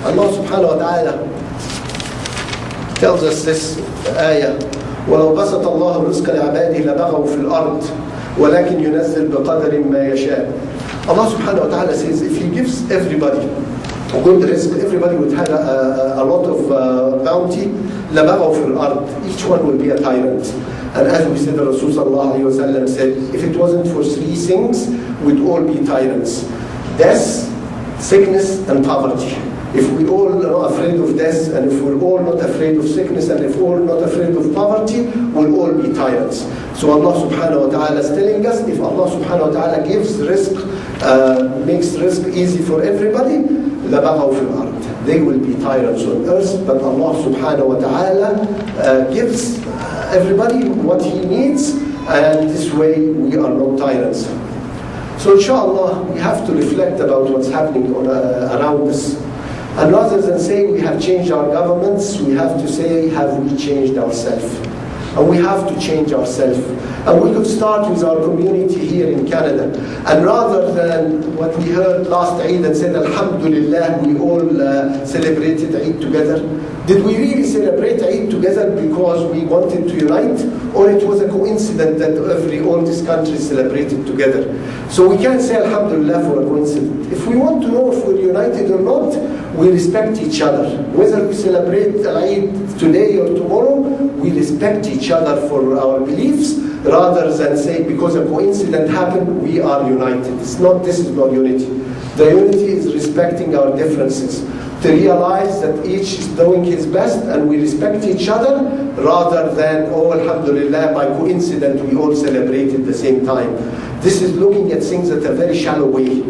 Allah subhanahu wa ta'ala tells us this ayah, وَلَوْ بَسَطَ اللَّهُ الرِّزْقَ لِعِبَادِهِ لَبَغَوْا فِي الْأَرْضِ وَلَكِنْ يُنَزِّلُ بِقَدَرٍ مَا يَشَاءُ. Allah subhanahu wa ta'ala says, if He gives everybody good rizq, everybody would have a lot of bounty, لَبَغَوْا فِي الْأَرْضِ. Each one will be a tyrant. And as we said, the Rasul sallallahu alayhi wa sallam said, if it wasn't for three things, we'd all be tyrants: death, sickness, and poverty. If we all are not afraid of death, and if we're all not afraid of sickness, and if we're all not afraid of poverty, we'll all be tyrants. So Allah subhanahu wa ta'ala is telling us, if Allah subhanahu wa ta'ala gives rizq, makes rizq easy for everybody, لَبَغَوْا فِي الْأَرْضِ. They will be tyrants on earth, but Allah subhanahu wa ta'ala gives everybody what he needs, and this way we are not tyrants. So inshallah, we have to reflect about what's happening around us. And rather than saying we have changed our governments, we have to say, have we changed ourselves? And we have to change ourselves. And we could start with our community here in Canada. And rather than what we heard last Eid and said, Alhamdulillah, we all celebrated Eid together. Did we really celebrate Eid together because we wanted to unite? Or it was a coincidence that all these countries celebrated together? So we can't say Alhamdulillah for a coincidence. If we want to know if we're united or not, we respect each other. Whether we celebrate Eid today or tomorrow, we respect each other for our beliefs, rather than say because a coincidence happened, we are united. This is not unity. The unity is respecting our differences, to realize that each is doing his best and we respect each other, rather than, oh Alhamdulillah, by coincidence we all celebrated the same time. This is looking at things at a very shallow way.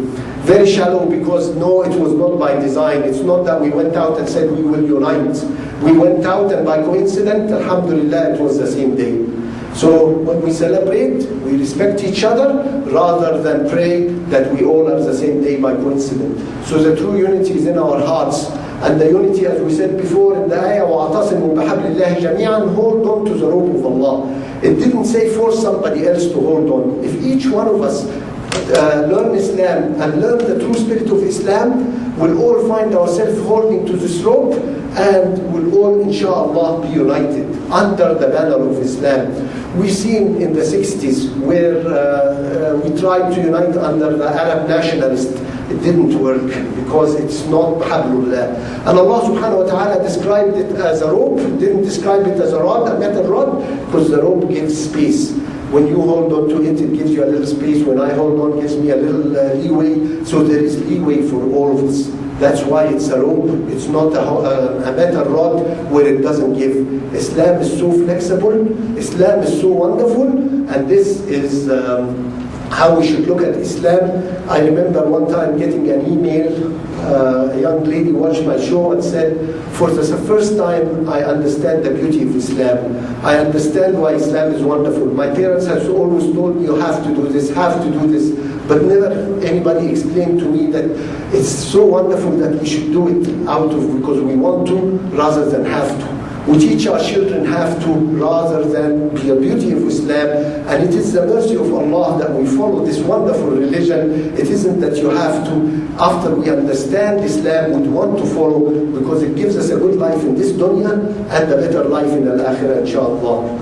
Very shallow, because no, it was not by design. It's not that we went out and said we will unite. We went out and by coincidence, Alhamdulillah, it was the same day. So when we celebrate, we respect each other, rather than pray that we all are the same day by coincidence. So the true unity is in our hearts. And the unity, as we said before in the ayah, وَاعْتَصِمُوا بِحَبْلِ اللَّهِ جَمِيعًا, hold on to the rope of Allah. It didn't say force somebody else to hold on. If each one of us learn Islam and learn the true spirit of Islam, we'll all find ourselves holding to this rope, and we'll all, inshallah, be united under the banner of Islam. We've seen in the 60s where we tried to unite under the Arab nationalists. It didn't work because it's not Hablullah. And Allah subhanahu wa ta'ala described it as a rope, didn't describe it as a rod, a metal rod, because the rope gives space. When you hold on to it, it gives you a little space. When I hold on, it gives me a little leeway. So there is leeway for all of us. That's why it's a rope. It's not a metal rod where it doesn't give. Islam is so flexible. Islam is so wonderful. And this is how we should look at Islam. I remember one time getting an email. A young lady watched my show and said, for the first time I understand the beauty of Islam. I understand why Islam is wonderful. My parents have always told me, you have to do this, have to do this. But never anybody explained to me that it's so wonderful that we should do it because we want to, rather than have to. We teach our children have to, rather than the beauty of Islam. And it is the mercy of Allah that we follow this wonderful religion. It isn't that you have to, after we understand Islam, we want to follow, because it gives us a good life in this dunya and a better life in al-akhirah, inshallah.